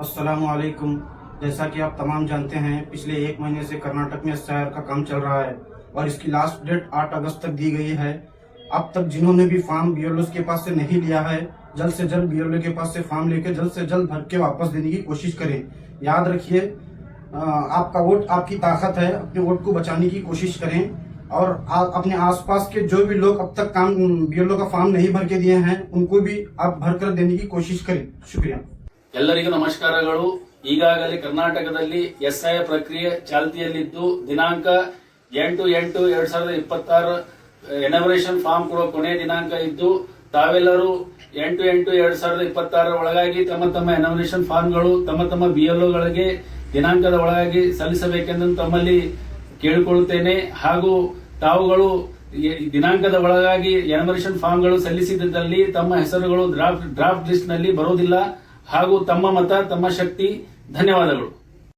अस्सलामुअलैकुम। जैसा कि आप तमाम जानते हैं, पिछले एक महीने से कर्नाटक में एसआईआर का काम चल रहा है और इसकी लास्ट डेट 8 अगस्त तक दी गई है। अब तक जिन्होंने भी फॉर्म बीएलओ के पास से नहीं लिया है, जल्द से जल्द बीएलओ के पास से फॉर्म लेकर जल्द से जल्द भर के वापस देने की कोशिश करें। याद रखिए, आपका वोट आपकी ताकत है। अपने वोट को बचाने की कोशिश करें और अपने आसपास के जो भी लोग अब तक काम बीएलओ का फॉर्म नहीं भर के दिए हैं, उनको भी आप भरकर देने की कोशिश करें। शुक्रिया। ಎಲ್ಲರಿಗೂ ನಮಸ್ಕಾರಗಳು। ಈಗಾಗಲೇ ಕರ್ನಾಟಕದಲ್ಲಿ ಎಸ್ಐ ಪ್ರಕ್ರಿಯೆ ಚಾಲ್ತಿಯಲ್ಲಿದ್ದು ದಿನಾಂಕ 8/8/2026 ಎನಾಗ್ರೇಷನ್ ಫಾರ್ಮ್ ಕೊಡೋ ಕೊನೆಯ ದಿನಾಂಕ ಇದ್ದು, ತಾವೆಲ್ಲರೂ 8/8/2026 ಒಳಗಾಗಿ ತಮ್ಮ ತಮ್ಮ ಎನಾಗ್ರೇಷನ್ ಫಾರ್ಮ್ಗಳು ತಮ್ಮ ಬಿಎಲ್ಒಗಳಿಗೆ ದಿನಾಂಕದ ಒಳಗಾಗಿ ಸಲ್ಲಿಸಬೇಕೆಂದು ತಮ್ಮಲ್ಲಿ ಕೇಳಿಕೊಳ್ಳುತ್ತೇನೆ. ಹಾಗೂ ತಾವುಗಳು ದಿನಾಂಕದ ಒಳಗಾಗಿ ಎನಾಗ್ರೇಷನ್ ಫಾರ್ಮ್ಗಳು ಸಲ್ಲಿಸಿದಲ್ಲಿ ತಮ್ಮ ಹೆಸರುಗಳು ಡ್ರಾಫ್ಟ್ ಲಿಸ್ಟ್ ನಲ್ಲಿ ಬರುವುದಿಲ್ಲ. ಹಾಗೂ ತಮ್ಮ ಮತ ತಮ್ಮ ಶಕ್ತಿ. ಧನ್ಯವಾದಗಳು.